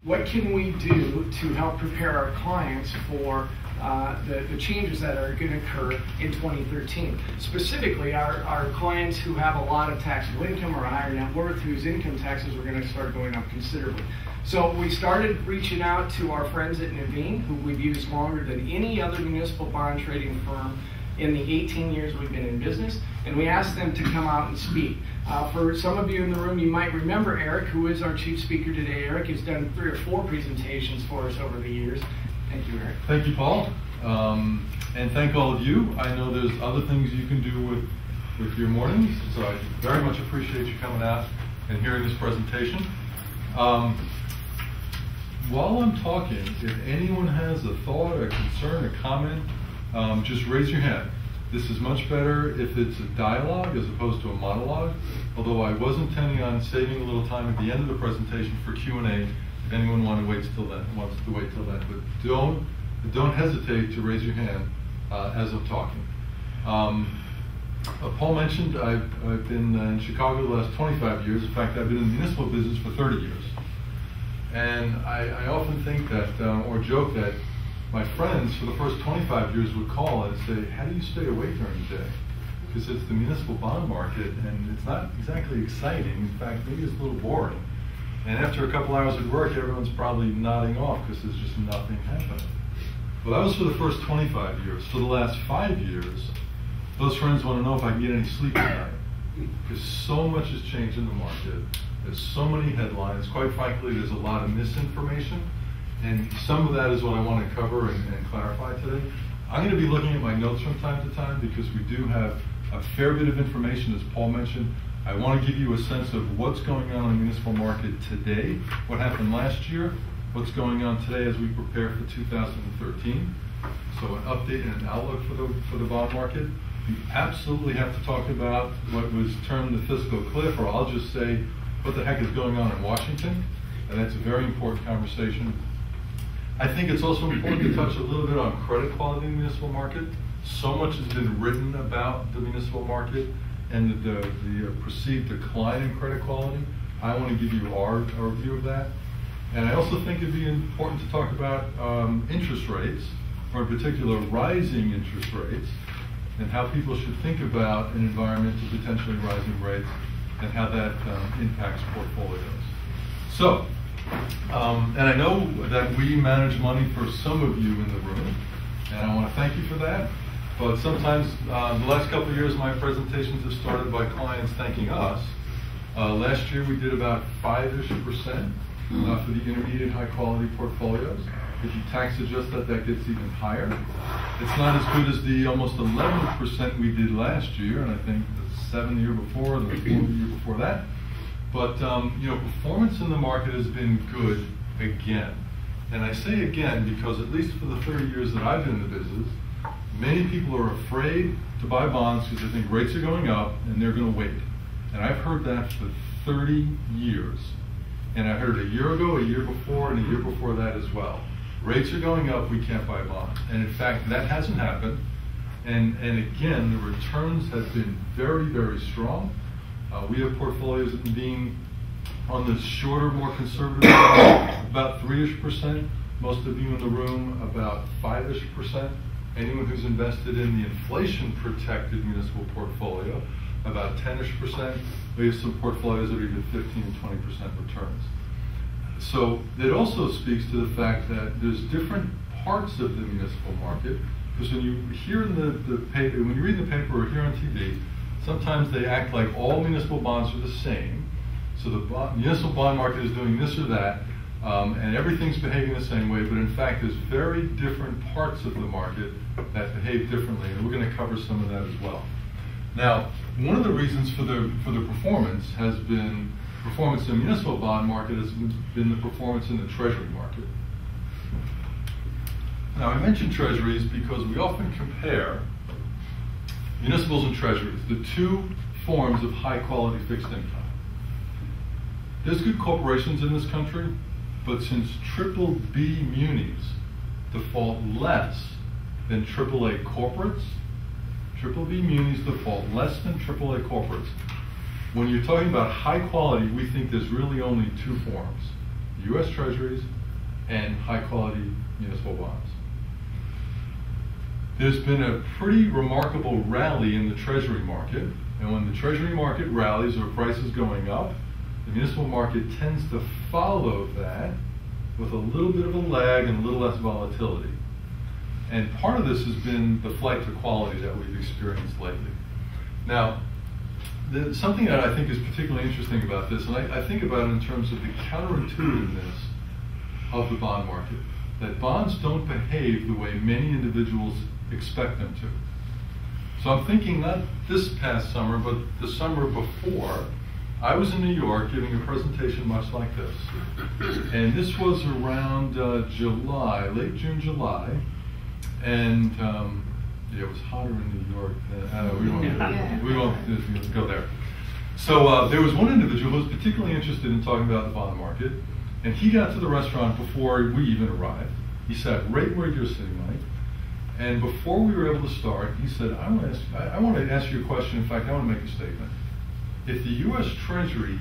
What can we do to help prepare our clients for the changes that are going to occur in 2013? Specifically, our clients who have a lot of taxable income or a higher net worth, whose income taxes are going to start going up considerably. So we started reaching out to our friends at Nuveen, who we've used longer than any other municipal bond trading firm in the 18 years we've been in business, and we asked them to come out and speak. For some of you in the room, you might remember Eric, who is our chief speaker today. Eric has done 3 or 4 presentations for us over the years. Thank you, Eric. Thank you, Paul. And thank all of you. I know there's other things you can do with your mornings, so I very much appreciate you coming out and hearing this presentation. While I'm talking, if anyone has a thought, a concern, a comment, just raise your hand. This is much better if it's a dialogue as opposed to a monologue, although I was intending on saving a little time at the end of the presentation for Q&A if anyone wants to wait till then. But don't hesitate to raise your hand as I'm talking. Paul mentioned I've been in Chicago the last 25 years. In fact, I've been in the municipal business for 30 years. And I often think that, or joke that, my friends for the first 25 years would call and say, how do you stay awake during the day? Because it's the municipal bond market and it's not exactly exciting. In fact, maybe it's a little boring. And after a couple hours at work, everyone's probably nodding off because there's just nothing happening. Well, that was for the first 25 years. For the last 5 years, those friends want to know if I can get any sleep at night. Because so much has changed in the market. There's so many headlines. Quite frankly, there's a lot of misinformation. And some of that is what I want to cover and clarify today. I'm going to be looking at my notes from time to time because we do have a fair bit of information, as Paul mentioned. I want to give you a sense of what's going on in the municipal market today, what happened last year, what's going on today as we prepare for 2013. So an update and an outlook for the bond market. We absolutely have to talk about what was termed the fiscal cliff, or I'll just say what the heck is going on in Washington. And that's a very important conversation. I think it's also important to touch a little bit on credit quality in the municipal market. So much has been written about the municipal market and the perceived decline in credit quality. I want to give you our view of that. And I also think it'd be important to talk about interest rates, or in particular rising interest rates, and how people should think about an environment of potentially rising rates and how that impacts portfolios. So, and I know that we manage money for some of you in the room, and I want to thank you for that. But sometimes, the last couple of years, my presentations have started by clients thanking us. Last year, we did about 5-ish% for the intermediate high-quality portfolios. If you tax adjust that, that gets even higher. It's not as good as the almost 11% we did last year, and I think the 7 the year before, the 4 the year before that. But performance in the market has been good again. And I say again because at least for the 30 years that I've been in the business, many people are afraid to buy bonds because they think rates are going up and they're going to wait. And I've heard that for 30 years. And I heard it a year ago, a year before, and a year before that as well. Rates are going up, we can't buy bonds. And in fact, that hasn't happened. And again, the returns have been very, very strong. We have portfolios that are being on the shorter, more conservative side, about 3-ish%. Most of you in the room, about 5-ish%. Anyone who's invested in the inflation-protected municipal portfolio, about 10-ish%. We have some portfolios that are even 15 and 20% returns. So it also speaks to the fact that there's different parts of the municipal market, because when you hear in the paper, when you read the paper or hear on TV, sometimes they act like all municipal bonds are the same. So the municipal bond market is doing this or that, and everything's behaving the same way, but in fact there's very different parts of the market that behave differently, and we're going to cover some of that as well. Now, one of the reasons for the performance has been performance in the municipal bond market has been the performance in the treasury market. Now, I mention treasuries because we often compare municipals and treasuries, the two forms of high-quality fixed income. There's good corporations in this country, but since triple B munis default less than AAA corporates, triple B munis default less than AAA corporates. When you're talking about high quality, we think there's really only two forms. U.S. Treasuries and high-quality municipal bonds. There's been a pretty remarkable rally in the Treasury market, and when the Treasury market rallies or prices going up, the municipal market tends to follow that with a little bit of a lag and a little less volatility. And part of this has been the flight to quality that we've experienced lately. Now, something that I think is particularly interesting about this, and I think about it in terms of the counterintuitiveness of the bond market, that bonds don't behave the way many individuals expect them to. So I'm thinking not this past summer, but the summer before, I was in New York giving a presentation much like this. And this was around July, late June, July. And it was hotter in New York. We won't go there. So there was one individual who was particularly interested in talking about the bond market. And he got to the restaurant before we even arrived. He sat right where you're sitting, Mike. And before we were able to start, he said, I want to ask you a question. In fact, I want to make a statement. If the U.S. Treasury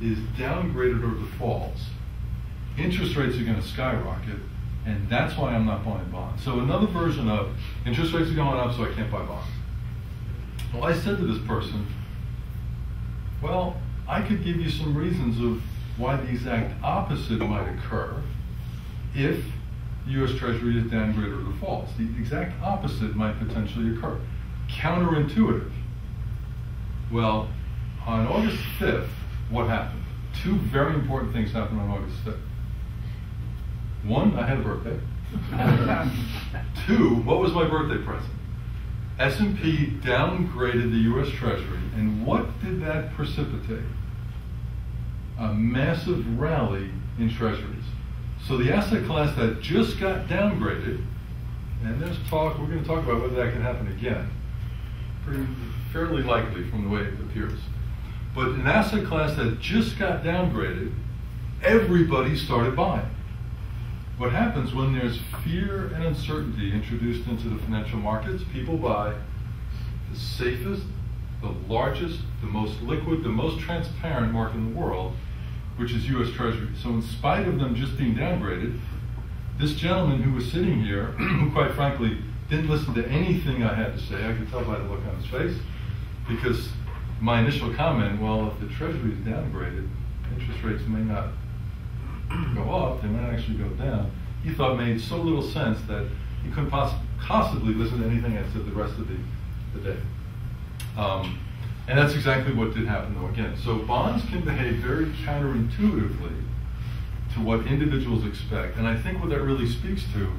is downgraded or defaults, interest rates are going to skyrocket, and that's why I'm not buying bonds. So another version of interest rates are going up, so I can't buy bonds. Well, I said to this person, well, I could give you some reasons of why the exact opposite might occur if the U.S. Treasury is downgraded or defaults. The exact opposite might potentially occur. Counterintuitive. Well, on August 5th, what happened? Two very important things happened on August 5th. One, I had a birthday. Two, what was my birthday present? S&P downgraded the U.S. Treasury, and what did that precipitate? A massive rally in Treasuries. So the asset class that just got downgraded, and there's talk, we're going to talk about whether that can happen again. Fairly likely from the way it appears. But an asset class that just got downgraded, everybody started buying. What happens when there's fear and uncertainty introduced into the financial markets, people buy the safest, the largest, the most liquid, the most transparent market in the world, which is U.S. Treasury. So in spite of them just being downgraded, this gentleman who was sitting here, who quite frankly didn't listen to anything I had to say, I could tell by the look on his face, because my initial comment, well, if the Treasury is downgraded, interest rates may not go up, they might actually go down. He thought made so little sense that he couldn't possibly listen to anything I said the rest of the day. And that's exactly what did happen, though, again. So bonds can behave very counterintuitively to what individuals expect. And I think what that really speaks to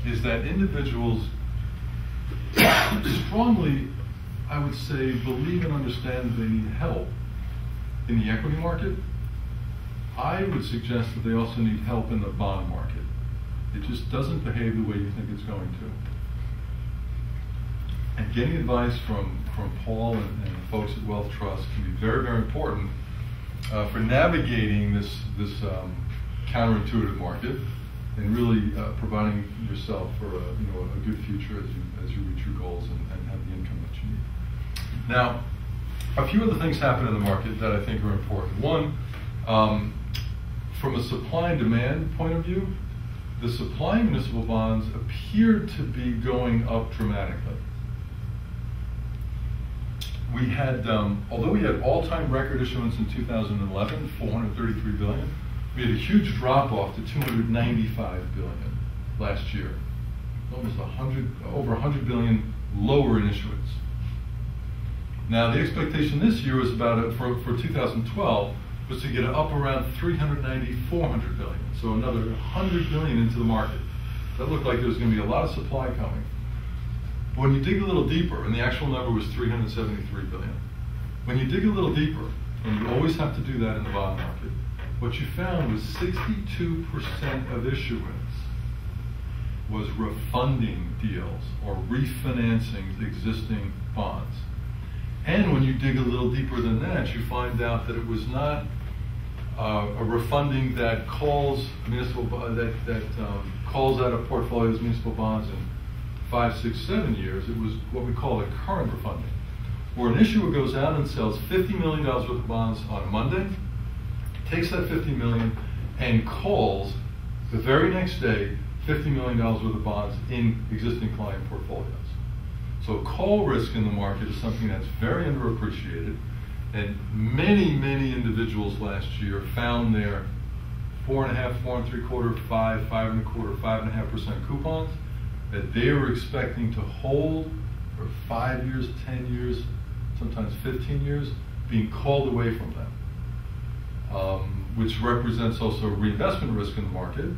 is that individuals strongly, I would say, believe and understand that they need help in the equity market. I would suggest that they also need help in the bond market. It just doesn't behave the way you think it's going to. And getting advice from Paul and folks at WealthTrust can be very, very important for navigating this counterintuitive market and really providing yourself for a good future as you reach your goals and have the income that you need. Now, a few other things happen in the market that I think are important. One, from a supply and demand point of view, the supply of municipal bonds appeared to be going up dramatically. We had, although we had all-time record issuance in 2011, 433 billion, we had a huge drop-off to 295 billion last year. Almost over 100 billion lower in issuance. Now, the expectation this year was about, for 2012, was to get up around 390, 400 billion. So another 100 billion into the market. That looked like there was going to be a lot of supply coming. But when you dig a little deeper, and the actual number was 373 billion. When you dig a little deeper, and you always have to do that in the bond market, what you found was 62% of issuance was refunding deals or refinancing existing bonds. And when you dig a little deeper than that, you find out that it was not a refunding that calls calls out of portfolios municipal bonds in 5, 6, 7 years. It was what we call a current refunding, where an issuer goes out and sells $50 million worth of bonds on a Monday, takes that $50 million and calls the very next day $50 million worth of bonds in existing client portfolios. So call risk in the market is something that's very underappreciated, and many individuals last year found their 4.5%, 4.75%, 5%, 5.25%, 5.5% coupons that they were expecting to hold for 5 years, 10 years, sometimes 15 years, being called away from them, which represents also reinvestment risk in the market.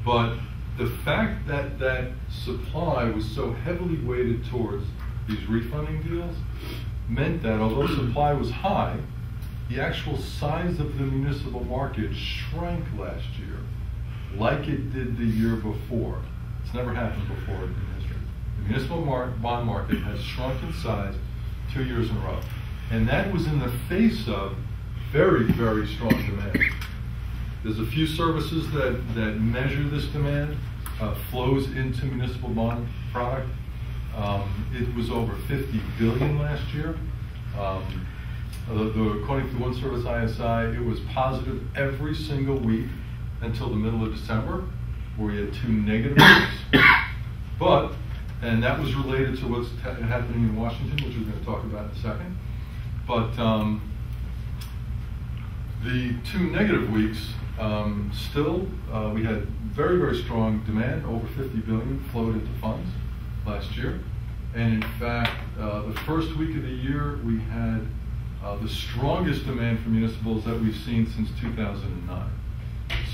But the fact that that supply was so heavily weighted towards these refunding deals meant that although supply was high, the actual size of the municipal market shrank last year like it did the year before. It's never happened before in history. The municipal bond market has shrunk in size 2 years in a row. And that was in the face of very strong demand. There's a few services that measure this demand, flows into municipal bond product. It was over $50 billion last year. According to one service, ISI, it was positive every single week until the middle of December, where we had 2 negative weeks. And that was related to what's happening in Washington, which we're going to talk about in a second. But the 2 negative weeks, still, we had very strong demand. Over $50 billion flowed into funds last year. And in fact, the first week of the year, we had the strongest demand for municipals that we've seen since 2009.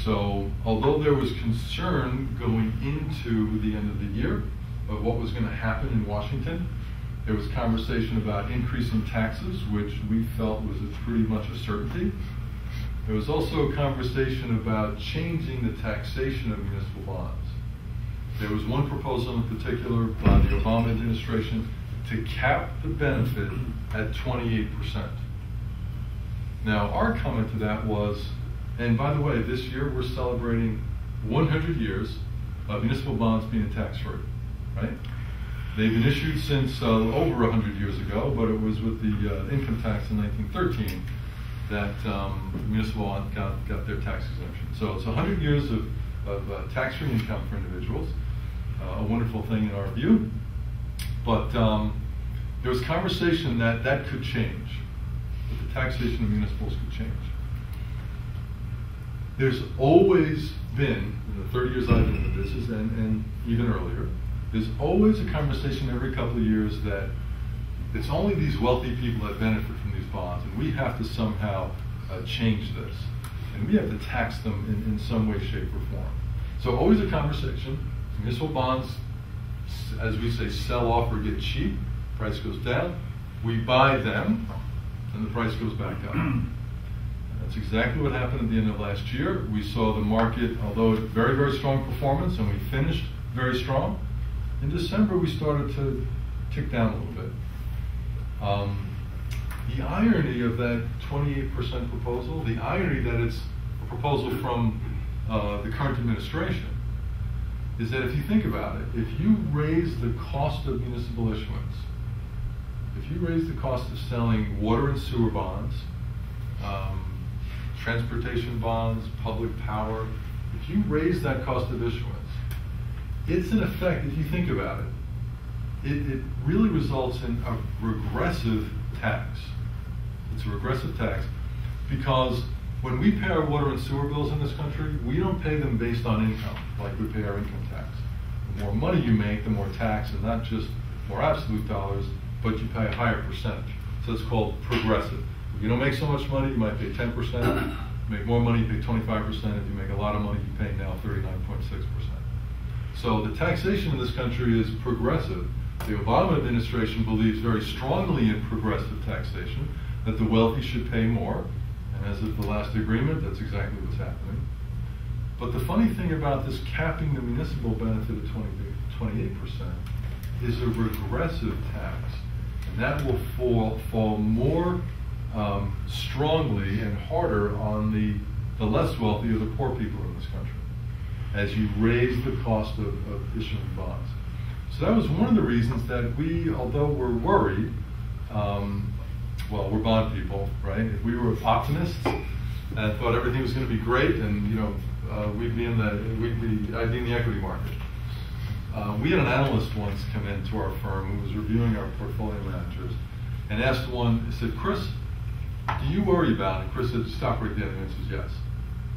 So although there was concern going into the end of the year of what was going to happen in Washington, there was conversation about increasing taxes, which we felt was pretty much a certainty. There was also a conversation about changing the taxation of municipal bonds. There was one proposal in particular by the Obama administration to cap the benefit at 28%. Now, our comment to that was, and by the way, this year we're celebrating 100 years of municipal bonds being tax-free, right? They've been issued since over 100 years ago, but it was with the income tax in 1913 that municipal bonds got their tax exemption. So it's 100 years of tax-free income for individuals, a wonderful thing in our view. But there was conversation that that could change, that the taxation of municipals could change. There's always been, in the 30 years I've been in the business, and even earlier, there's always a conversation every couple of years that it's only these wealthy people that benefit from these bonds, and we have to somehow change this. And we have to tax them in some way, shape, or form. So always a conversation. Municipal bonds, as we say, sell off or get cheap. Price goes down. We buy them, and the price goes back up. That's exactly what happened at the end of last year. We saw the market, although very strong performance, and we finished very strong. In December, we started to tick down a little bit. The irony of that 28% proposal, the irony that it's a proposal from the current administration, is that if you think about it, if you raise the cost of municipal issuance, if you raise the cost of selling water and sewer bonds, transportation bonds, public power, if you raise that cost of issuance, it's in effect, if you think about it, it really results in a regressive tax. It's a regressive tax because when we pay our water and sewer bills in this country, we don't pay them based on income like we pay our income tax. The more money you make, the more tax, and not just more absolute dollars, but you pay a higher percentage. So it's called progressive. If you don't make so much money, you might pay 10%. If you make more money, you pay 25%. If you make a lot of money, you pay now 39.6%. So the taxation in this country is progressive. The Obama administration believes very strongly in progressive taxation, that the wealthy should pay more. And as of the last agreement, that's exactly what's happening. But the funny thing about this capping the municipal benefit at 28% is a regressive tax. And that will fall more strongly and harder on the less wealthy or the poor people in this country as you raise the cost of issuing bonds. So that was one of the reasons that we, although we're worried, well, we're bond people, right? If we were optimists, and thought everything was going to be great, and I'd be in the equity market. We had an analyst once come into our firm who was reviewing our portfolio managers and asked one, he said, "Chris, do you worry about it?" And Chris said, "Stop right there." And the answer is yes.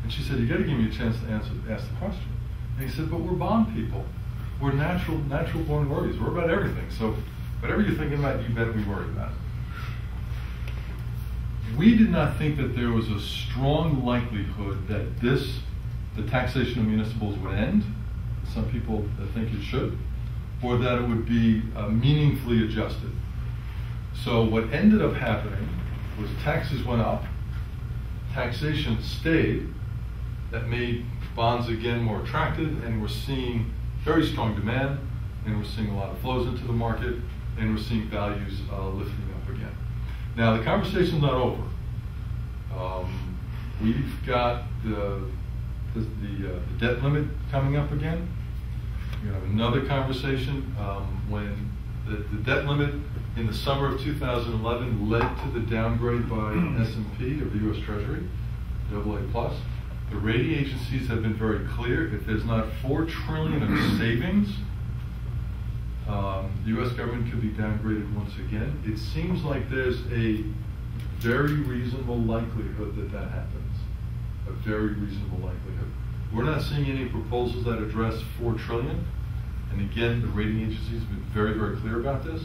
And she said, "You got to give me a chance to ask the question." And he said, "But we're bond people. We're natural born worries. We're about everything. So whatever you're thinking about, you bet we worry about it." We did not think that there was a strong likelihood that the taxation of municipals would end. Some people think it should, or that it would be meaningfully adjusted. So what ended up happening was taxes went up, taxation stayed, that made bonds again more attractive, and we're seeing very strong demand, and we're seeing a lot of flows into the market, and we're seeing values lifting up again. Now the conversation's not over. We've got the debt limit coming up again. We're going to have another conversation when the debt limit in the summer of 2011 led to the downgrade by S&P of the U.S. Treasury, AA+. The rating agencies have been very clear. If there's not $4 trillion of savings, the U.S. government could be downgraded once again. It seems like there's a very reasonable likelihood that happens. A very reasonable likelihood. We're not seeing any proposals that address $4 trillion. And again, the rating agencies have been very, very clear about this.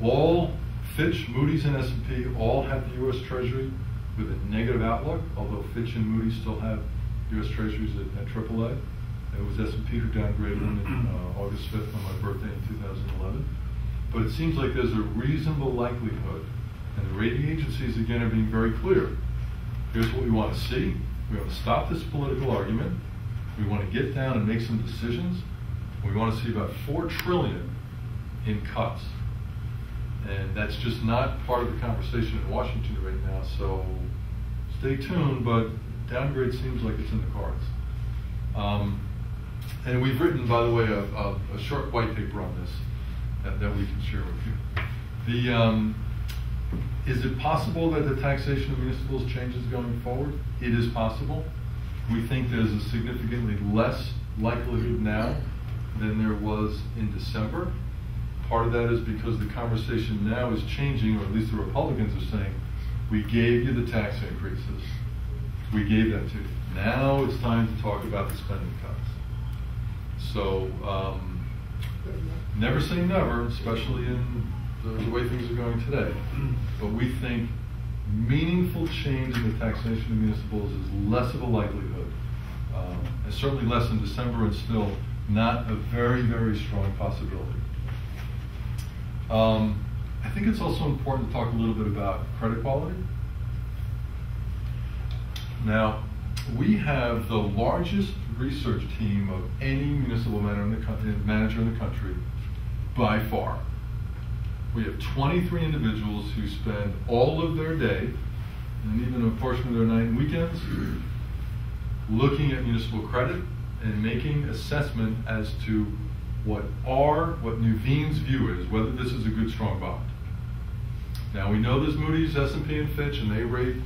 All Fitch, Moody's, and S&P all have the U.S. Treasury with a negative outlook, although Fitch and Moody's still have U.S. Treasuries at AAA. It was S&P who downgraded them in August 5th on my birthday in 2011. But it seems like there's a reasonable likelihood, and the rating agencies again are being very clear. Here's what we want to see. We want to stop this political argument. We want to get down and make some decisions. We want to see about $4 trillion in cuts. And that's just not part of the conversation in Washington right now, so stay tuned, but downgrade seems like it's in the cards. And we've written, by the way, a short white paper on this that we can share with you. Is it possible that the taxation of municipals changes going forward? It is possible. We think there's a significantly less likelihood now than there was in December. Part of that is because the conversation now is changing, or at least the Republicans are saying, we gave you the tax increases. We gave that to you. Now it's time to talk about the spending cuts. So never say never, especially in the way things are going today. But we think meaningful change in the taxation of municipals is less of a likelihood. And certainly less in December, and still not a very, very strong possibility. I think it's also important to talk a little bit about credit quality. Now, we have the largest research team of any municipal manager in the country by far. We have 23 individuals who spend all of their day, and even a portion of their night and weekends, looking at municipal credit and making assessment as to what Nuveen's view is, whether this is a good, strong bond. Now we know there's Moody's, S&P, and Fitch, and they rate,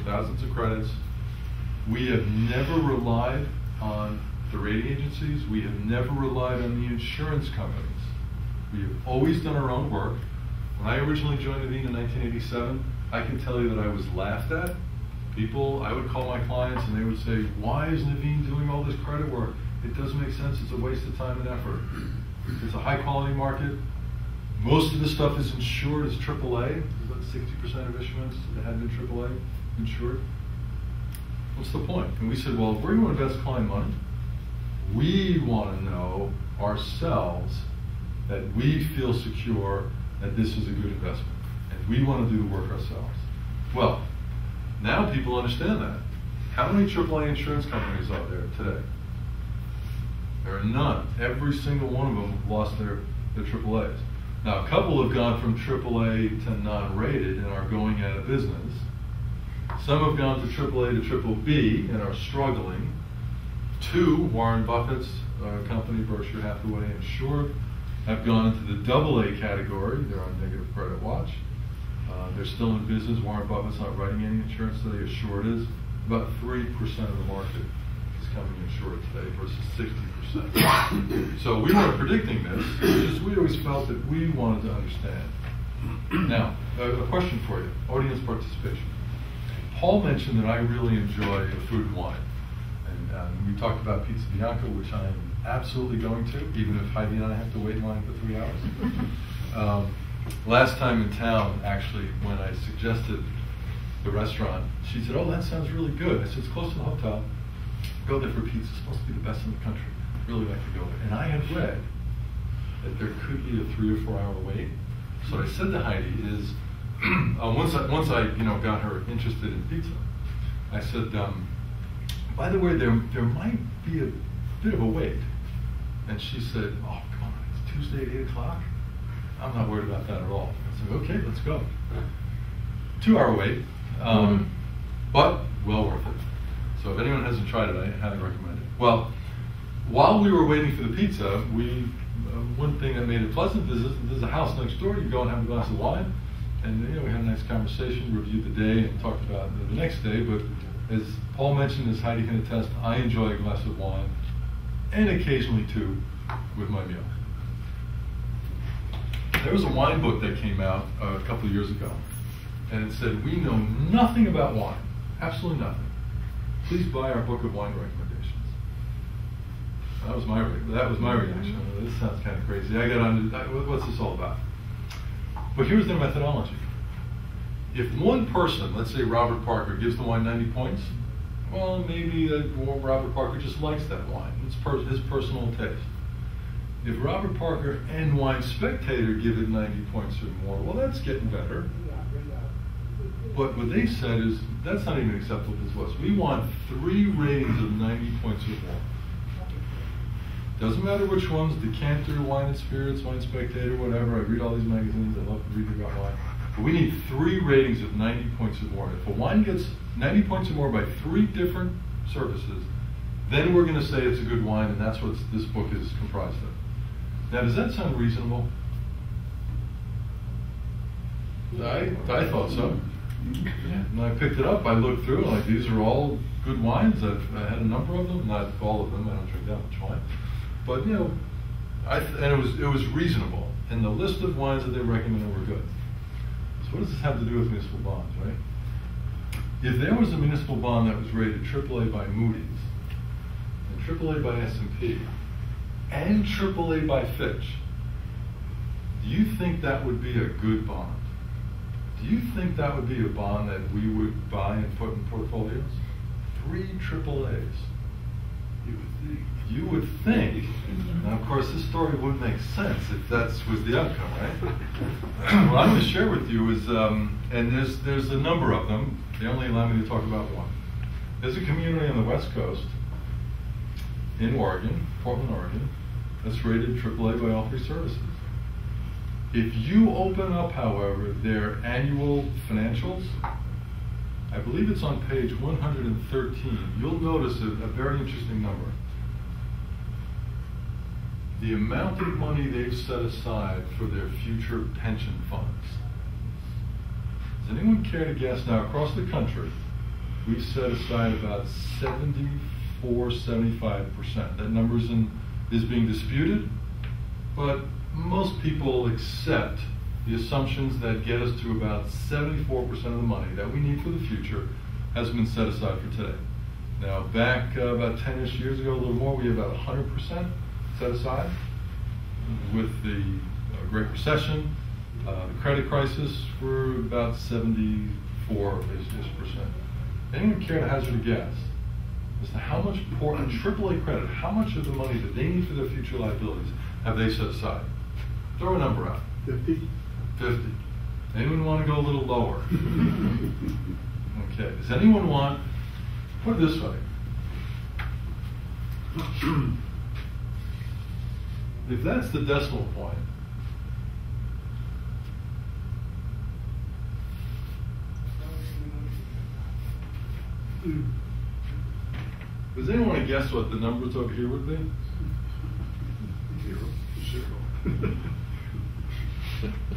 thousands of credits. We have never relied on the rating agencies. We have never relied on the insurance companies. We have always done our own work. When I originally joined Nuveen in 1987, I can tell you that I was laughed at. I would call my clients and they would say, "Why is Nuveen doing all this credit work? It doesn't make sense. It's a waste of time and effort." It's a high quality market. Most of the stuff is insured as AAA. About 60% of issuance that had been AAA insured. What's the point? And we said, well, if we're going to invest client money, we want to know ourselves that we feel secure that this is a good investment. And we want to do the work ourselves. Well, now people understand that. How many AAA insurance companies are there today? There are none. Every single one of them have lost their AAAs. Now, a couple have gone from AAA to non-rated and are going out of business. Some have gone to AAA to BBB and are struggling. 2, Warren Buffett's company, Berkshire Hathaway and Short, have gone into the AA category. They're on negative credit watch. They're still in business. Warren Buffett's not writing any insurance today, as short is. About 3% of the market is coming in short today versus 60%. So we weren't predicting this, just we always felt that we wanted to understand. Now, a question for you, audience participation. Paul mentioned that I really enjoy food and wine. And we talked about Pizza Bianca, which I am absolutely going to, even if Heidi and I have to wait in line for 3 hours. Last time in town, actually, when I suggested the restaurant, she said, "Oh, that sounds really good." I said, "It's close to the hotel. Go there for pizza. It's supposed to be the best in the country. I'd really like to go there." And I had read that there could be a 3 or 4 hour wait. So I said to Heidi is, once I got her interested in pizza, I said, by the way, there might be a bit of a wait. And she said, "Oh, come on, it's Tuesday at 8 o'clock. I'm not worried about that at all." I said, "Okay, let's go." 2 hour wait, but well worth it. So if anyone hasn't tried it, I highly recommend it. Well, while we were waiting for the pizza, one thing that made it pleasant is there's a house next door. You go and have a glass of wine, and we had a nice conversation, reviewed the day, and talked about the next day. But as Paul mentioned, as Heidi can attest, I enjoy a glass of wine, and occasionally two, with my meal. There was a wine book that came out a couple of years ago, and it said, "We know nothing about wine, absolutely nothing. Please buy our book of wine recommendations." That was my reaction. This sounds kind of crazy. I got on to, what's this all about? But here's their methodology. If one person, let's say Robert Parker, gives the wine 90 points, well, maybe Robert Parker just likes that wine. It's his personal taste. If Robert Parker and Wine Spectator give it 90 points or more, well, that's getting better. But what they said is, that's not even acceptable to us. We want 3 ratings of 90 points or more. Doesn't matter which ones, Decanter, Wine and Spirits, Wine Spectator, whatever. I read all these magazines. I love reading about wine. But we need 3 ratings of 90 points or more. If a wine gets 90 points or more by 3 different services, then we're going to say it's a good wine, and that's what this book is comprised of. Now, does that sound reasonable? I thought so. Yeah. And I picked it up. I looked through, and like, these are all good wines. I had a number of them, not all of them. I don't drink that much wine. But and it was reasonable, and the list of wines that they recommended were good. So what does this have to do with municipal bonds, right? If there was a municipal bond that was rated AAA by Moody's, and AAA by S&P, and AAA by Fitch, do you think that would be a good bond? Do you think that would be a bond that we would buy and put in portfolios? 3 AAAs. You would think. Now, of course, this story wouldn't make sense if that was the outcome, right? What I'm going to share with you is, and there's a number of them. They only allow me to talk about one. There's a community on the West Coast, in Oregon, Portland, Oregon, that's rated AAA by all 3 services. If you open up, however, their annual financials, I believe it's on page 113, you'll notice a very interesting number. The amount of money they've set aside for their future pension funds. Does anyone care to guess? Now, across the country, we've set aside about 74-75%. That number is being disputed, but most people accept the assumptions that get us to about 74% of the money that we need for the future has been set aside for today. Now, back about 10-ish years ago, a little more, we had about 100% set aside. With the Great Recession, the credit crisis, we're about 74-ish%. Anyone care to hazard a guess as to how much AAA credit, how much of the money that they need for their future liabilities have they set aside? Throw a number out. 50. 50. Anyone want to go a little lower? Okay. Does anyone want, put it this way. If that's the decimal point, does anyone want to guess what the numbers over here would be? 0.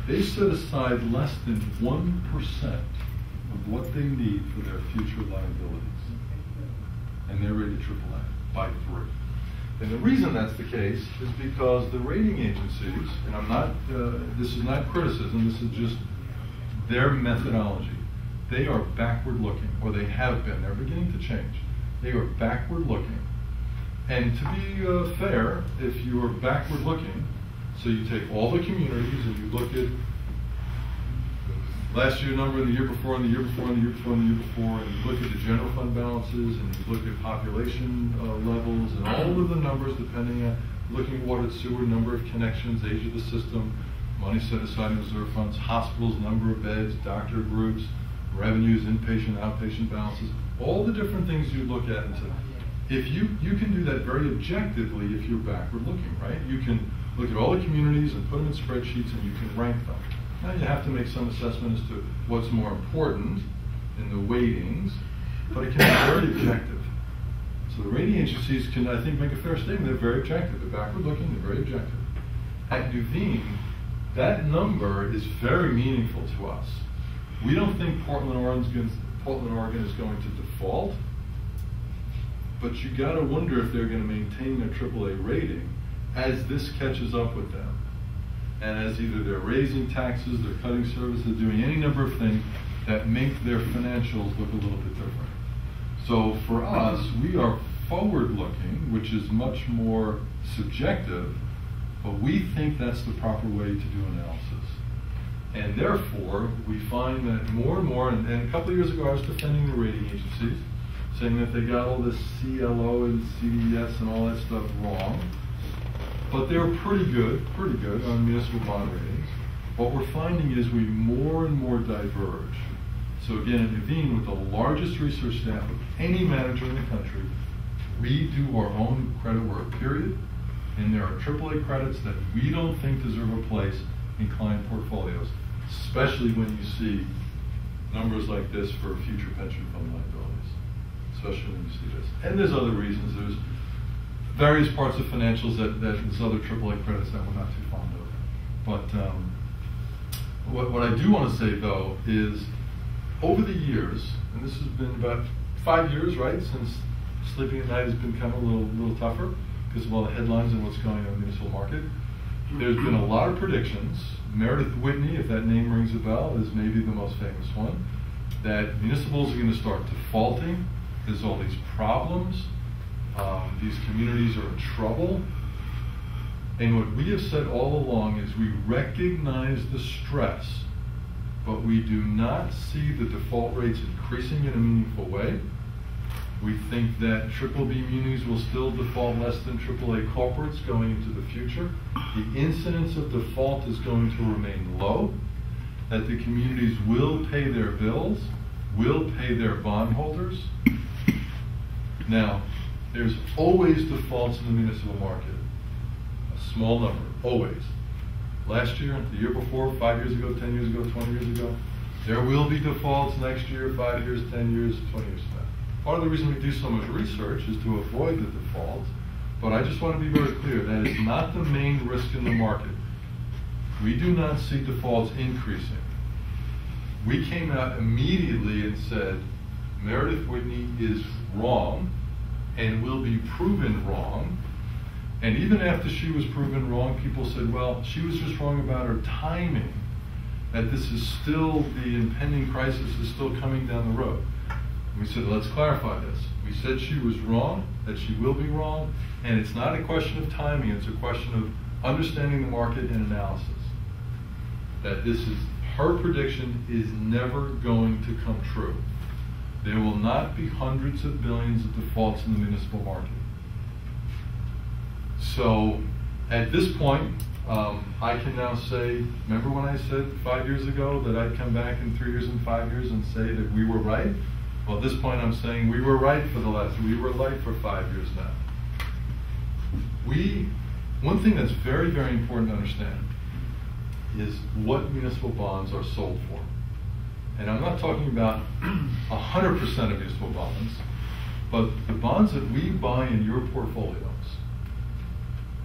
they set aside less than 1% of what they need for their future liabilities. And they're rated AAA by 3. And the reason that's the case is because the rating agencies, and I'm not, this is not criticism, this is just their methodology. They are backward looking, or they have been. They're beginning to change. They are backward looking. And to be fair, if you are backward looking, so you take all the communities and you look at last year number and the year before and the year before and the year before and the year before, and you look at the general fund balances and you look at population levels and all of the numbers depending on looking at water, sewer, number of connections, age of the system, money set aside in reserve funds, hospitals, number of beds, doctor groups, revenues, inpatient, outpatient balances, all the different things you look at and say, if you can do that very objectively if you're backward looking, right? You can look at all the communities and put them in spreadsheets and you can rank them. Now you have to make some assessment as to what's more important in the weightings, but it can be very objective. So the rating agencies can, I think, make a fair statement. They're very objective. They're backward looking, they're very objective. At Nuveen, that number is very meaningful to us. We don't think Portland, Oregon is going to default, but you got to wonder if they're going to maintain their AAA rating as this catches up with them. And as either they're raising taxes, they're cutting services, they're doing any number of things that make their financials look a little bit different. So for us, we are forward-looking, which is much more subjective, but we think that's the proper way to do analysis. And therefore, we find that more and more, and a couple of years ago I was defending the rating agencies, saying that they got all this CLO and CDS and all that stuff wrong. But they're pretty good on municipal bond ratings. What we're finding is we more and more diverge. So again, at Nuveen, with the largest research staff of any manager in the country, we do our own credit work, period. And there are AAA credits that we don't think deserve a place in client portfolios, especially when you see numbers like this for future pension fund liabilities, especially when you see this. And there's other reasons. There's various parts of financials that there's other AAA credits that we're not too fond of. But what I do want to say, though, is over the years, and this has been about 5 years, right, since sleeping at night has become a little tougher because of all the headlines and what's going on in the municipal market, there's been a lot of predictions. Meredith Whitney, if that name rings a bell, is maybe the most famous one, that municipals are going to start defaulting. There's all these problems. These communities are in trouble. And what we have said all along is we recognize the stress, but we do not see the default rates increasing in a meaningful way. We think that BBB munis will still default less than AAA corporates going into the future. The incidence of default is going to remain low, that the communities will pay their bills, will pay their bondholders. Now, there's always defaults in the municipal market. A small number, always. Last year, the year before, 5 years ago, 10 years ago, 20 years ago. There will be defaults next year, 5 years, 10 years, 20 years from now. Part of the reason we do so much research is to avoid the defaults, but I just want to be very clear, that is not the main risk in the market. We do not see defaults increasing. We came out immediately and said, Meredith Whitney is wrong and will be proven wrong. And even after she was proven wrong, people said, well, she was just wrong about her timing, that this is still, the impending crisis is still coming down the road. And we said, let's clarify this. We said she was wrong, that she will be wrong, and it's not a question of timing, it's a question of understanding the market and analysis. That this is, her prediction is never going to come true. There will not be hundreds of billions of defaults in the municipal market. So at this point, I can now say, remember when I said 5 years ago that I'd come back in 3 years and 5 years and say that we were right? Well, at this point I'm saying we were right for we were right for 5 years now. One thing that's very, very important to understand is what municipal bonds are sold for. And I'm not talking about 100% of municipal bonds, but the bonds that we buy in your portfolios,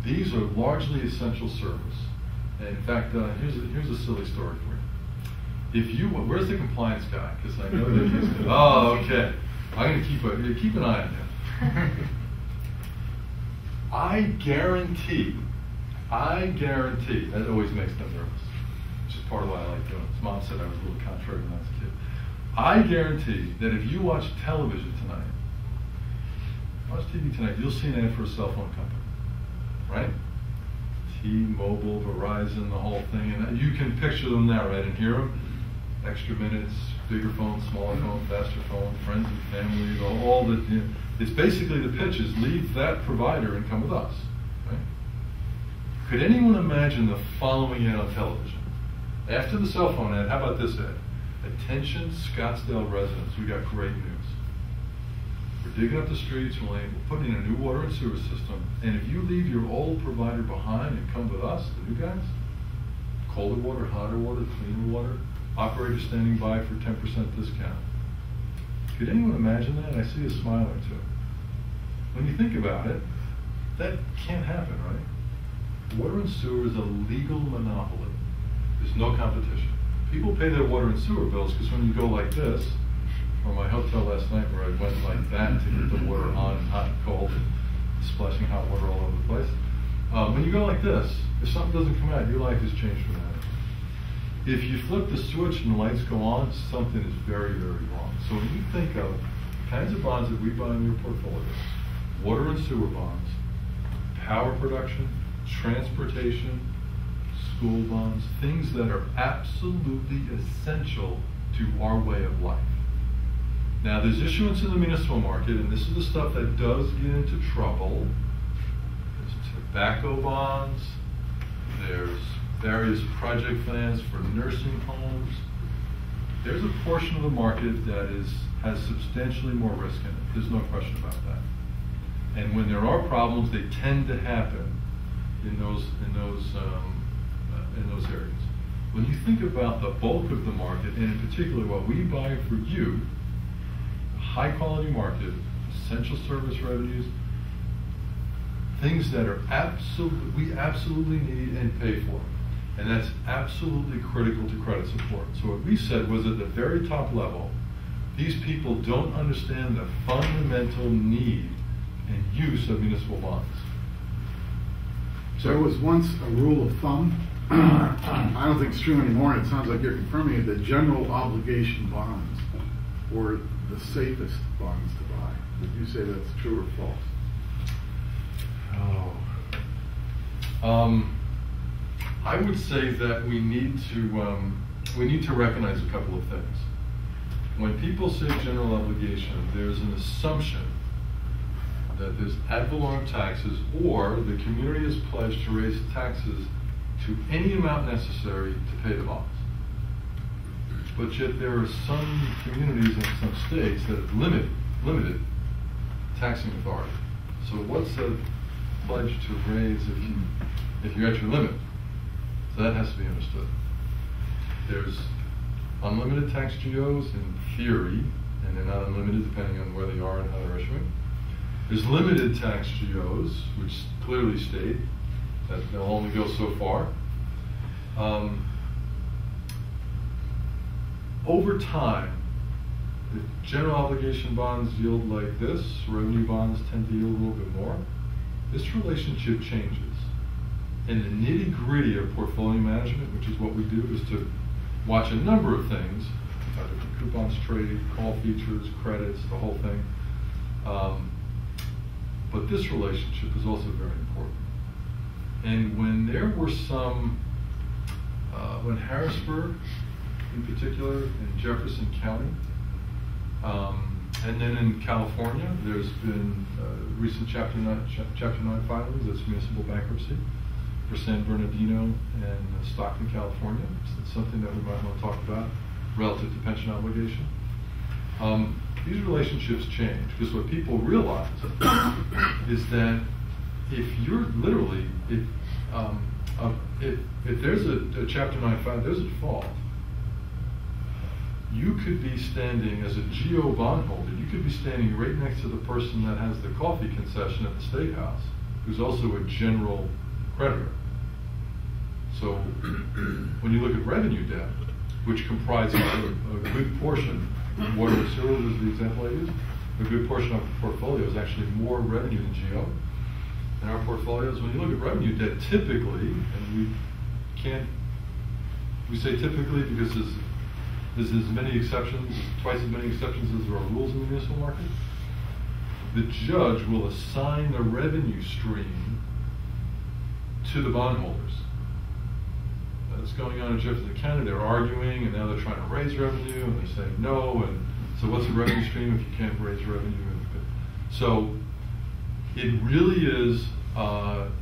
these are largely essential service. And in fact, here's a silly story for you. If you, where's the compliance guy? Because I know that he's, oh, okay. I'm going to keep an eye on him. I guarantee, that always makes them nervous, which is part of why I like doing it. His mom said I was a little contrary when I was a kid. I guarantee that if you watch television tonight, watch TV tonight, you'll see an ad for a cell phone company, right? T-Mobile, Verizon, the whole thing, and you can picture them now, right? And hear them, extra minutes, bigger phone, smaller phone, faster phone, friends and family, all the, you know, it's basically the pitch is leave that provider and come with us, right? Could anyone imagine the following ad on television? After the cell phone ad, how about this ad? Attention Scottsdale residents, we got great news. We're digging up the streets, we're putting in a new water and sewer system, and if you leave your old provider behind and come with us, the new guys, colder water, hotter water, cleaner water, operator standing by for 10% discount. Could anyone imagine that? I see a smile or two. When you think about it, that can't happen, right? Water and sewer is a legal monopoly. There's no competition. People pay their water and sewer bills because when you go like this, or my hotel last night where I went like that to get the water on and hot and cold and splashing hot water all over the place. When you go like this, if something doesn't come out, your life has changed for that. If you flip the switch and the lights go on, something is very, very wrong. So when you think of the kinds of bonds that we buy in your portfolio, water and sewer bonds, power production, transportation, school bonds, things that are absolutely essential to our way of life. Now there's issuance in the municipal market, and this is the stuff that does get into trouble. There's tobacco bonds, there's various project plans for nursing homes. There's a portion of the market that has substantially more risk in it. There's no question about that. And when there are problems, they tend to happen in those areas. When you think about the bulk of the market, and in particular what we buy for you, a high quality market, essential service revenues, things that are we absolutely need and pay for. And that's absolutely critical to credit support. So what we said was at the very top level, these people don't understand the fundamental need and use of municipal bonds. So there was once a rule of thumb, I don't think it's true anymore, and it sounds like you're confirming it, that general obligation bonds were the safest bonds to buy. Would you say that's true or false? I would say that we need to recognize a couple of things. When people say general obligation, there's an assumption that there's ad valorem taxes, or the community is pledged to raise taxes to any amount necessary to pay the bonds. But yet there are some communities and some states that have limited taxing authority. So what's a pledge to raise if you're at your limit? So that has to be understood. There's unlimited tax GOs in theory, and they're not unlimited depending on where they are and how they're issuing. There's limited tax GOs, which clearly state that they'll only go so far. Over time, if general obligation bonds yield like this, revenue bonds tend to yield a little bit more. This relationship changes. And the nitty-gritty of portfolio management, which is what we do, is to watch a number of things, coupons traded, call features, credits, the whole thing. But this relationship is also very important. And when there were when Harrisburg, in particular, in Jefferson County, and then in California, there's been recent Chapter 9 filings, that's municipal bankruptcy, for San Bernardino and Stockton, California. It's something that we might want to talk about relative to pension obligation. These relationships change because what people realize is that if you're literally, if there's a Chapter 9 file, there's a default, you could be standing as a GO bondholder, you could be standing right next to the person that has the coffee concession at the State House, who's also a general creditor. So when you look at revenue debt, which comprises a good portion, water materials is the example I use, a good portion of the portfolio is actually more revenue than GO. In our portfolios, when you look at revenue debt, typically, and we say typically because there's as many exceptions, twice as many exceptions as there are rules in the municipal market, the judge will assign the revenue stream to the bondholders. That's going on in Jefferson County. They're arguing, and now they're trying to raise revenue, and they're saying no. And so, what's the revenue stream if you can't raise revenue? So, it really is.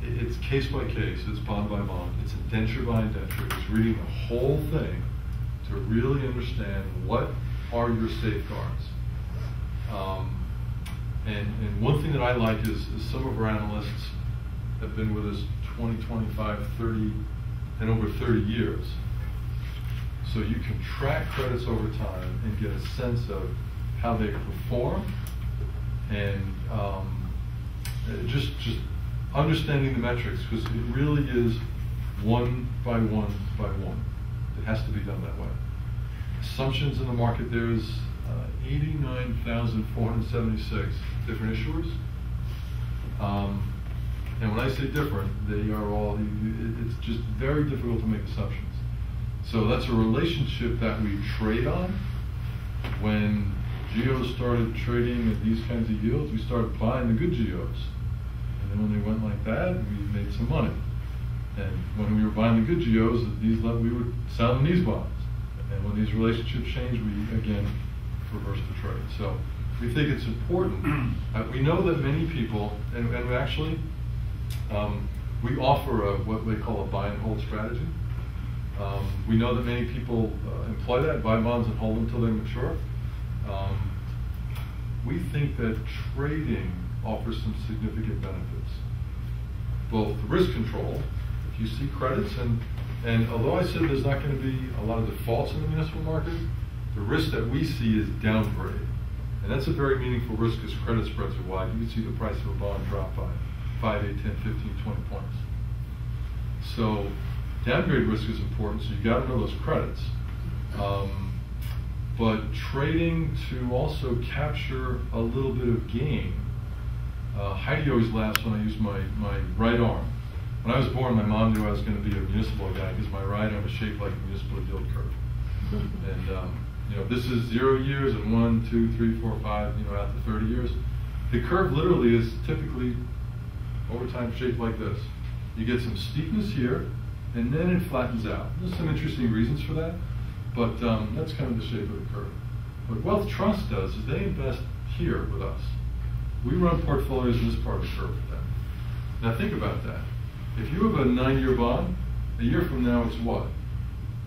It's case by case. It's bond by bond. It's indenture by indenture. It's reading the whole thing to really understand what are your safeguards. And one thing that I like is some of our analysts have been with us 20, 25, 30. And over 30 years. So you can track credits over time and get a sense of how they perform, and just understanding the metrics, because it really is one by one by one. It has to be done that way. Assumptions in the market, there's 89,476 different issuers. And when I say different, they are all, it's just very difficult to make assumptions. So that's a relationship that we trade on. When GEOs started trading at these kinds of yields, we started buying the good GEOs. And then when they went like that, we made some money. And when we were buying the good GEOs at these levels, we would sell them these bonds. And when these relationships changed, we again reversed the trade. So we think it's important. We know that many people, and we actually, we offer what they call a buy and hold strategy. We know that many people employ that, buy bonds and hold them until they mature. We think that trading offers some significant benefits. Both risk control, if you see credits, and although I said there's not going to be a lot of defaults in the municipal market, the risk that we see is downgrade. And that's a very meaningful risk because credit spreads are wide. You can see the price of a bond drop by 5, 8, 10, 15, 20 points. So downgrade risk is important, so you got to know those credits. But trading to also capture a little bit of gain. Heidi always laughs when I use my right arm. When I was born, my mom knew I was going to be a municipal guy because my right arm is shaped like a municipal yield curve. And you know, this is 0 years and 1, 2, 3, 4, 5. You know, out to 30 years. The curve literally is typically over time shaped like this. You get some steepness here, and then it flattens out. There's some interesting reasons for that, but that's kind of the shape of the curve. What WealthTrust does is they invest here with us. We run portfolios in this part of the curve for them. Now think about that. If you have a 9-year bond, a year from now it's what?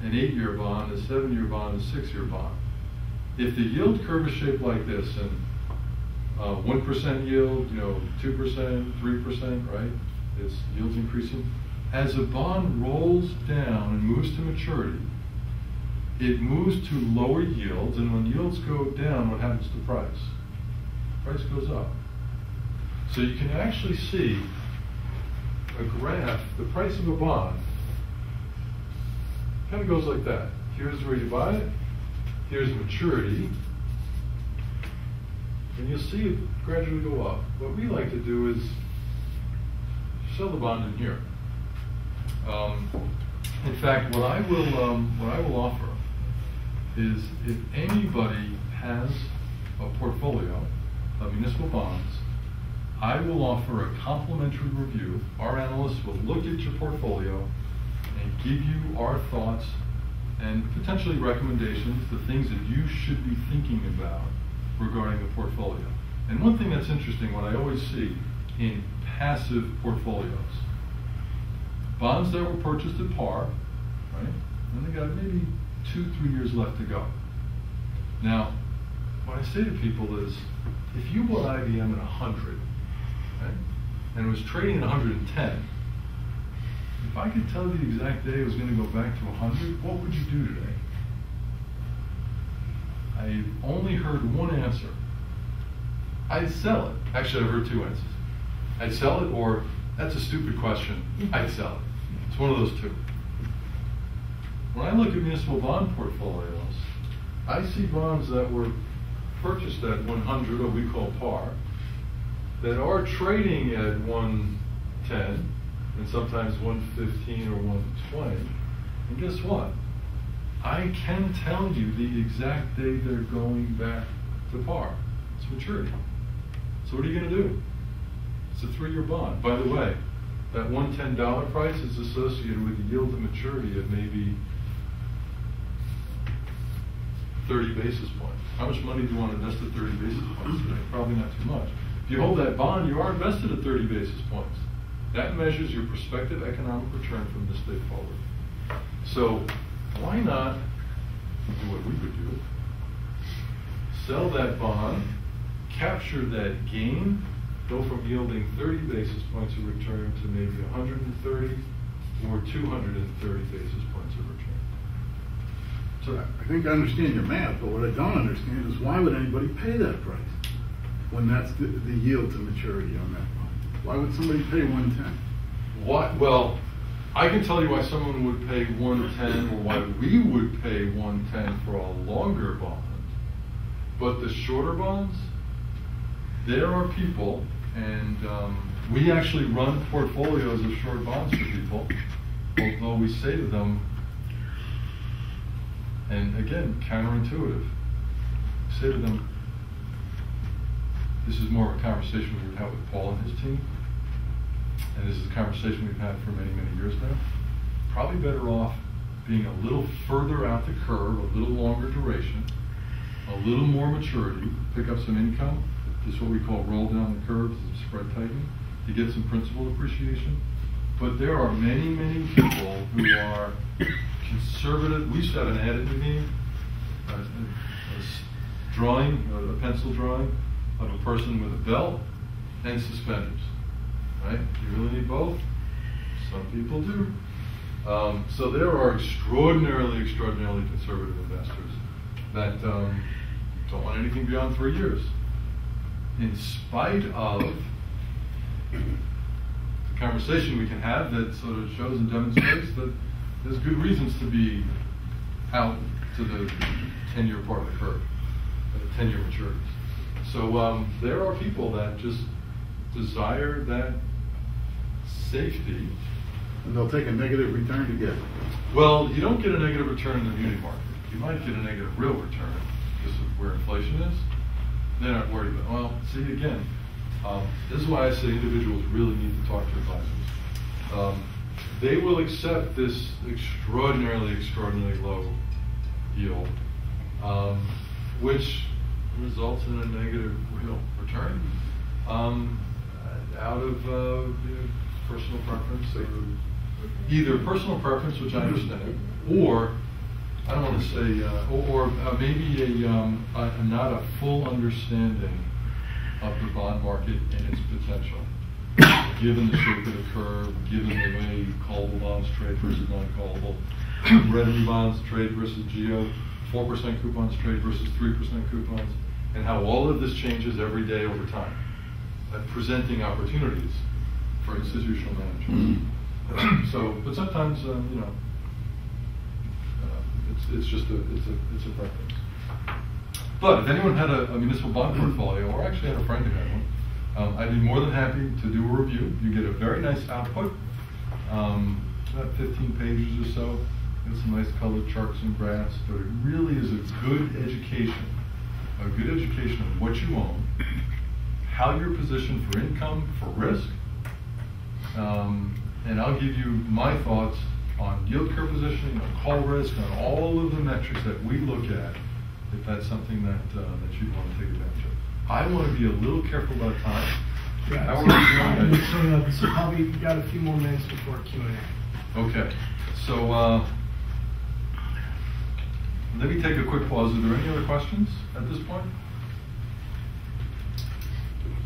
An 8-year bond, a 7-year bond, a 6-year bond. If the yield curve is shaped like this, and 1% yield, you know, 2%, 3%, right? Its yield's increasing. As a bond rolls down and moves to maturity, it moves to lower yields, and when yields go down, what happens to price? Price goes up. So you can actually see a graph, the price of a bond kind of goes like that. Here's where you buy it, here's maturity, and you'll see it gradually go up. What we like to do is sell the bond in here. In fact, what I will offer is if anybody has a portfolio of municipal bonds, I will offer a complimentary review. Our analysts will look at your portfolio and give you our thoughts and potentially recommendations, the things that you should be thinking about regarding the portfolio. And one thing that's interesting, what I always see in passive portfolios, bonds that were purchased at par, right? And they got maybe 2-3 years left to go. Now, what I say to people is, if you bought IBM at 100, right, and it was trading at 110, if I could tell you the exact day it was going to go back to 100, what would you do today? I only heard one answer. I'd sell it. Actually, I've heard 2 answers. I'd sell it, or that's a stupid question. I'd sell it. It's one of those 2. when I look at municipal bond portfolios, I see bonds that were purchased at 100, or we call par, that are trading at 110, and sometimes 115 or 120. And guess what? I can tell you the exact day they're going back to par. It's maturity. So what are you going to do? It's a 3-year bond. By the way, that $110 price is associated with the yield to maturity of maybe 30 basis points. How much money do you want to invest at 30 basis points today? Probably not too much. If you hold that bond, you are invested at 30 basis points. That measures your prospective economic return from this day forward. So why not do what we would do? Sell that bond, capture that gain, go from yielding 30 basis points of return to maybe 130 or 230 basis points of return. So I think I understand your math, but what I don't understand is why would anybody pay that price when that's the yield to maturity on that bond? Why would somebody pay 110? What? Well, I can tell you why someone would pay 110 or why we would pay 110 for a longer bond. But the shorter bonds, there are people, and we actually run portfolios of short bonds for people, although we say to them, and again, counterintuitive, we say to them, this is more of a conversation we would have with Paul and his team, and this is a conversation we've had for many, many years now. Probably better off being a little further out the curve, a little longer duration, a little more maturity, pick up some income. This is what we call roll down the curve, this is spread tightening. You get some principal appreciation. But there are many, many people who are conservative. We used to have an ad at Nuveen, a drawing, a pencil drawing of a person with a belt and suspenders. Right? You really need both? Some people do. So there are extraordinarily conservative investors that don't want anything beyond 3 years. In spite of the conversation we can have that sort of shows and demonstrates that there's good reasons to be out to the 10-year part of the curve, 10-year maturities. So there are people that just desire that safety. And they'll take a negative return to get it. Well, you don't get a negative return in the muni market. You might get a negative real return because of where inflation is. They're not worried about it. Well, see, again, this is why I say individuals really need to talk to advisors. They will accept this extraordinarily low yield, which results in a negative real return out of personal preference, or either personal preference, which I understand, or I don't want to say, or maybe a not a full understanding of the bond market and its potential, given the shape of the curve, given the way callable bonds trade versus non-callable, revenue bonds trade versus GO, 4% coupons trade versus 3% coupons, and how all of this changes every day over time, presenting opportunities for institutional managers. So, but sometimes, you know, it's just it's a preference. But if anyone had a municipal bond portfolio, or actually had a friend who had one, I'd be more than happy to do a review. You get a very nice output, about 15 pages or so. Get some nice colored charts and graphs, but it really is a good education of what you own, how you're positioned for income, for risk, and I'll give you my thoughts on yield curve positioning, on call risk, on all of the metrics that we look at, if that's something that you'd want to take advantage of. I want to be a little careful about time. Yeah, so probably we've got a few more minutes before Q&A. Okay, so let me take a quick pause. Are there any other questions at this point?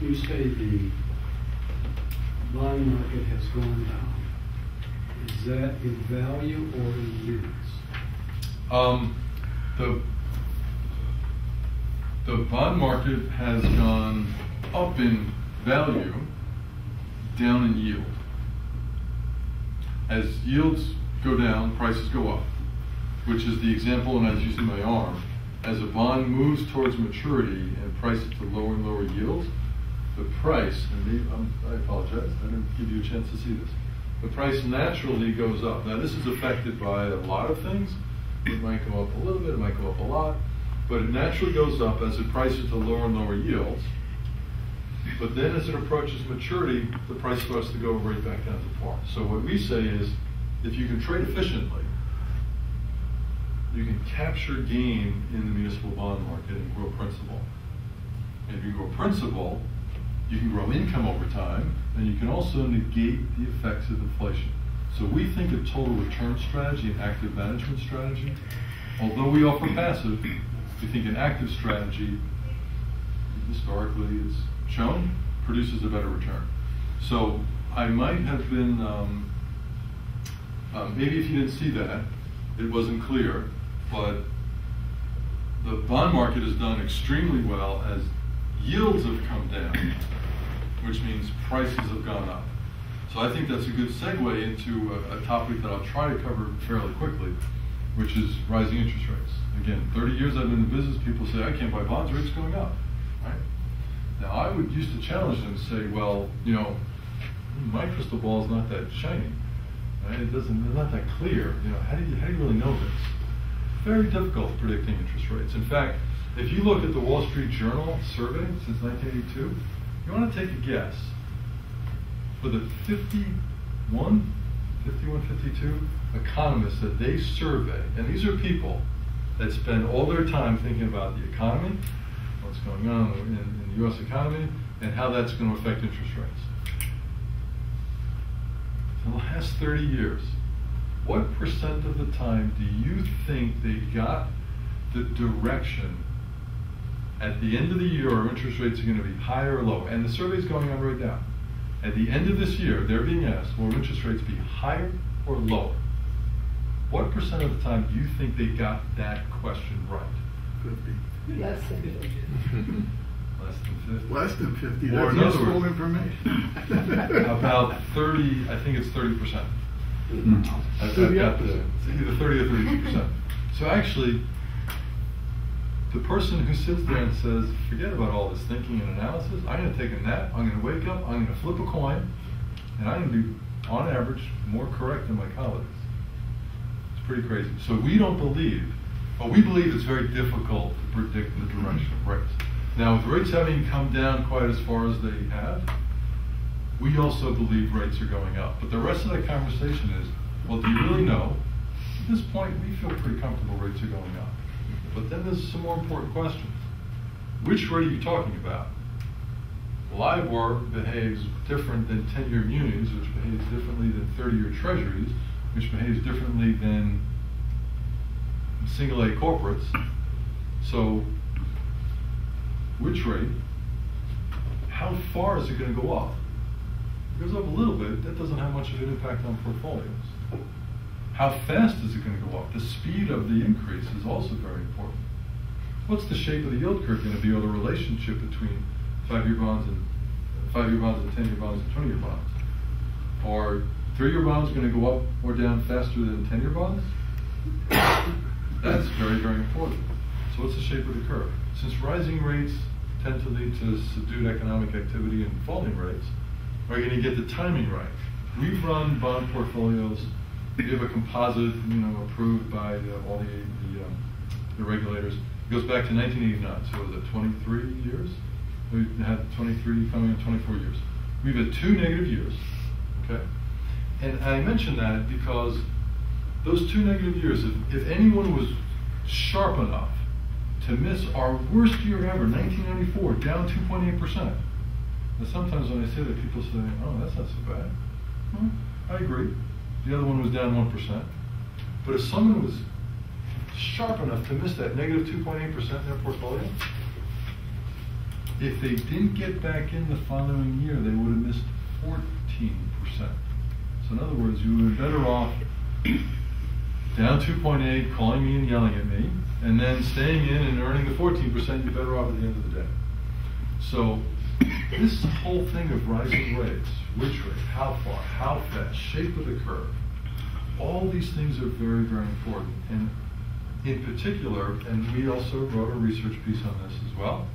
You say the bond market has gone down. Is that in value or in units? The bond market has gone up in value, down in yield. As yields go down, prices go up. which is the example when I was using my arm. As a bond moves towards maturity and prices to lower and lower yields, the price, and maybe, I apologize, I didn't give you a chance to see this. The price naturally goes up. Now this is affected by a lot of things. It might go up a little bit, it might go up a lot, but it naturally goes up as it prices to lower and lower yields. But then as it approaches maturity, the price starts to go right back down to par. So what we say is, if you can trade efficiently, you can capture gain in the municipal bond market and grow principal. And if you grow principal, you can grow income over time, and you can also negate the effects of inflation. So we think of total return strategy and active management strategy. Although we offer passive, we think an active strategy, historically is shown, produces a better return. So I might have been, maybe if you didn't see that, it wasn't clear, but the bond market has done extremely well as yields have come down, which means prices have gone up. So I think that's a good segue into a topic that I'll try to cover fairly quickly, which is rising interest rates. Again, 30 years I've been in the business, people say, I can't buy bonds, rates going up, right? Now I would used to challenge them and say, well, you know, my crystal ball is not that shiny, right? It's not that clear. You know, how do you really know this? Very difficult predicting interest rates. In fact, if you look at the Wall Street Journal survey since 1982, you want to take a guess. For the 51, 52 economists that they survey, and these are people that spend all their time thinking about the economy, what's going on in the U.S. economy, and how that's going to affect interest rates. In the last 30 years, what percent of the time do you think they got the direction at the end of the year our interest rates are going to be higher or lower? And the survey's going on right now. At the end of this year, they're being asked, will interest rates be higher or lower? What percent of the time do you think they got that question right? 50. Less than 50. Less than 50? Less than 50. Or That's in other useful words, information. about 30, I think it's 30%. It's either 30 or 32%. So actually, the person who sits there and says, forget about all this thinking and analysis, I'm going to take a nap, I'm going to wake up, I'm going to flip a coin, and I'm going to be, on average, more correct than my colleagues. It's pretty crazy. So we don't believe, but we believe it's very difficult to predict the direction of rates. Now, with rates having come down quite as far as they have, we also believe rates are going up. But the rest of the conversation is, well, do you really know? At this point, we feel pretty comfortable rates are going up. But then there's some more important questions. Which rate are you talking about? LIBOR behaves different than 10-year munis, which behaves differently than 30-year treasuries, which behaves differently than single A corporates. So, which rate? How far is it going to go up? If it goes up a little bit, that doesn't have much of an impact on portfolios. How fast is it going to go up? The speed of the increase is also very important. What's the shape of the yield curve going to be, or the relationship between 5-year bonds and 5-year bonds and 10-year bonds and 20-year bonds? Are 3-year bonds going to go up or down faster than 10-year bonds? That's very, very important. So what's the shape of the curve? Since rising rates tend to lead to subdued economic activity and falling rates, are you going to get the timing right? We've run bond portfolios. We have a composite, approved by all the regulators. It goes back to 1989, so was it 23 years? We had 23 coming on 24 years. We've had 2 negative years, okay? And I mention that because those 2 negative years, if anyone was sharp enough to miss our worst year ever, 1994, down 2.8%. Now sometimes when I say that, people say, oh, that's not so bad. Well, I agree. The other one was down 1%. But if someone was sharp enough to miss that negative 2.8% in their portfolio, if they didn't get back in the following year, they would have missed 14%. So in other words, you would have been better off down 2.8, calling me and yelling at me, and then staying in and earning the 14%, you're better off at the end of the day. So this whole thing of rising rates, which rate, how far, how fast, shape of the curve, all these things are very, very important. And in particular, and we also wrote a research piece on this as well,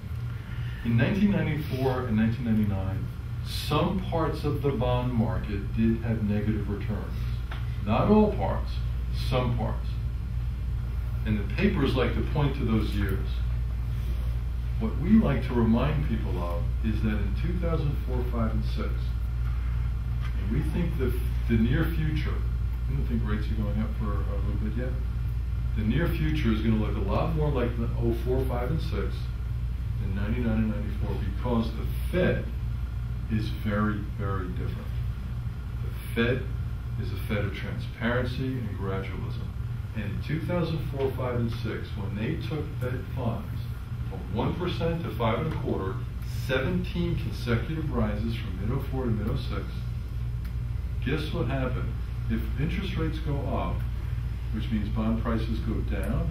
in 1994 and 1999, some parts of the bond market did have negative returns. Not all parts, some parts. And the papers like to point to those years. What we like to remind people of is that in 2004, 5, and 6, and we think that the near future, I don't think rates are going up for a little bit yet, the near future is going to look a lot more like the 04, 5, and 6 than 99 and 94 because the Fed is very, very different. The Fed is a Fed of transparency and gradualism. And in 2004, 5, and 6, when they took Fed funds from 1% to 5.25%, 17 consecutive rises from mid-04 to mid-06, guess what happened? If interest rates go up, which means bond prices go down,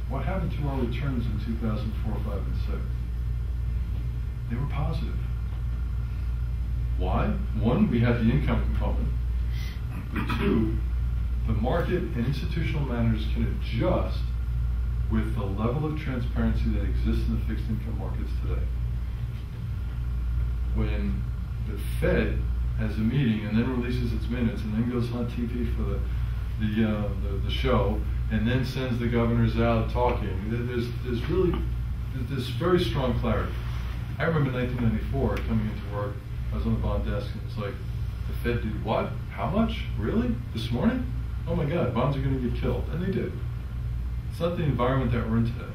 what happened to our returns in 2004, 5, and 6? They were positive. Why? One, we had the income component. But two, the market and institutional managers can adjust with the level of transparency that exists in the fixed income markets today. When the Fed has a meeting and then releases its minutes and then goes on TV for the show and then sends the governors out talking, there's really this very strong clarity. I remember 1994 coming into work. I was on the bond desk and it's like, the Fed did what? How much? Really? This morning? Oh my God, bonds are going to get killed. And they did. It's not the environment that we're in today.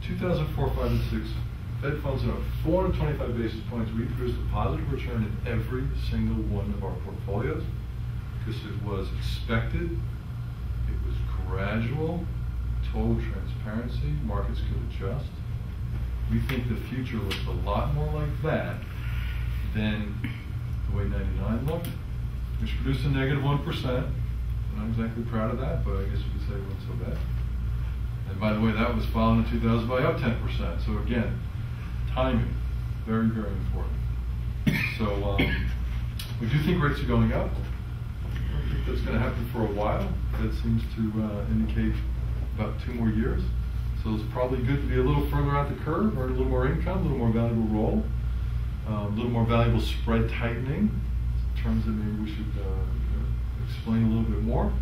2004, 5, and 6, Fed funds are 425 basis points. We produced a positive return in every single one of our portfolios because it was expected, it was gradual, total transparency, markets could adjust. We think the future looks a lot more like that than the way 99 looked, which produced a negative 1%. I'm not exactly proud of that, but I guess you could say it wasn't so bad. And by the way, that was followed in 2000 by up 10%. So again, timing, very, very important. So we do think rates are going up. I don't think that's going to happen for a while. That seems to indicate about 2 more years. So it's probably good to be a little further out the curve, earn a little more income, a little more valuable roll, a little more valuable spread tightening, terms that maybe we should explain a little bit more.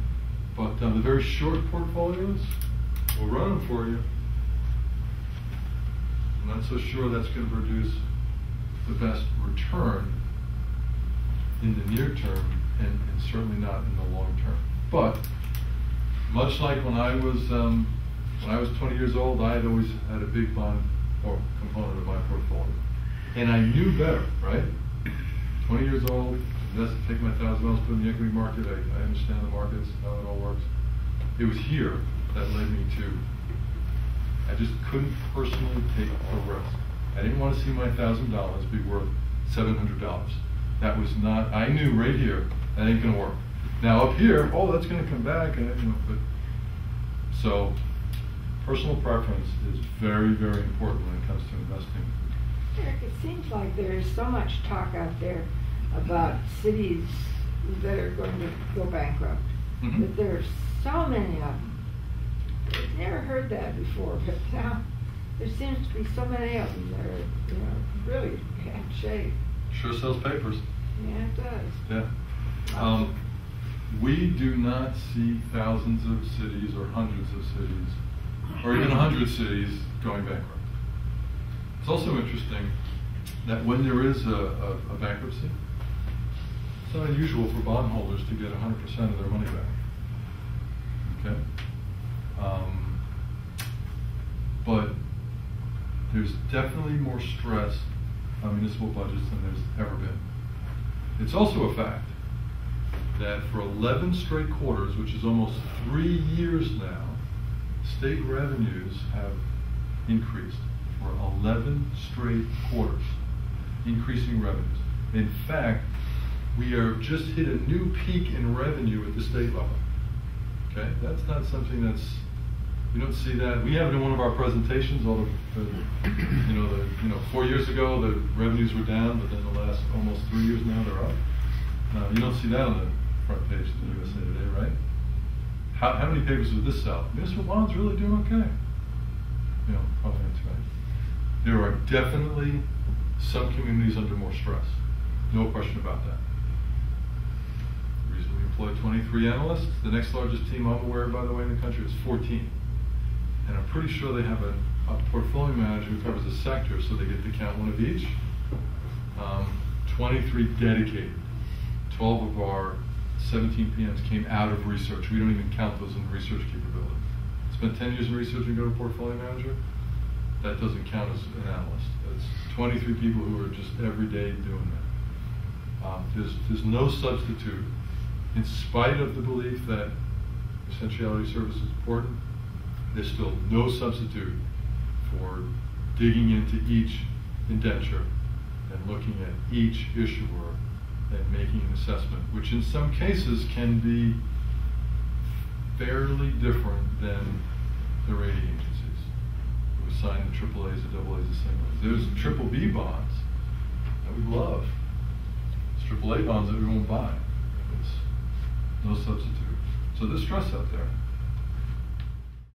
But the very short portfolios, we'll run them for you. I'm not so sure that's going to produce the best return in the near term and certainly not in the long term. But much like when I was 20 years old, I had always had a big bond or component of my portfolio. And I knew better, right? 20 years old, take my $1,000, put in the equity market, I understand the markets, how it all works. It was here that led me to, I just couldn't personally take the risk. I didn't want to see my $1,000 be worth $700. That was not, I knew right here, that ain't gonna work. Now up here, oh, that's gonna come back, but, so, personal preference is very, very important when it comes to investing. Eric, it seems like there is so much talk out there about cities that are going to go bankrupt. Mm-hmm. That there are so many of them. I've never heard that before, but now there seems to be so many of them that are, really bad shape. Sure sells papers. Yeah, it does. Yeah. We do not see thousands of cities or hundreds of cities or even 100 cities going bankrupt. It's also interesting that when there is a bankruptcy, it's not unusual for bondholders to get 100% of their money back. Okay? But there's definitely more stress on municipal budgets than there's ever been. It's also a fact that for 11 straight quarters, which is almost 3 years now, state revenues have increased for 11 straight quarters, increasing revenues. In fact, we are just hit a new peak in revenue at the state level. Okay, that's not something that's, you don't see that. We have it in one of our presentations. All the 4 years ago the revenues were down, but then the last almost 3 years now they're up. You don't see that on the front page of the USA Today, right? how many papers would this sell? Municipal bonds really doing okay. You know, probably not too many. There are definitely some communities under more stress. No question about that. The reason we employ 23 analysts, the next largest team I'm aware of, by the way, in the country is 14. And I'm pretty sure they have a portfolio manager who covers a sector, so they get to count one of each. 23 dedicated. 12 of our 17 PMs came out of research. We don't even count those in research capability. Spent 10 years in research and go to portfolio manager. That doesn't count as an analyst. That's 23 people who are just every day doing that. There's no substitute, in spite of the belief that essentiality service is important. There's still no substitute for digging into each indenture and looking at each issuer and making an assessment, which in some cases can be fairly different than the rating agencies who assign the AAAs and AA's the same way. There's BBB bonds that we love. There's AAA bonds that we won't buy. It's no substitute. So there's stress out there.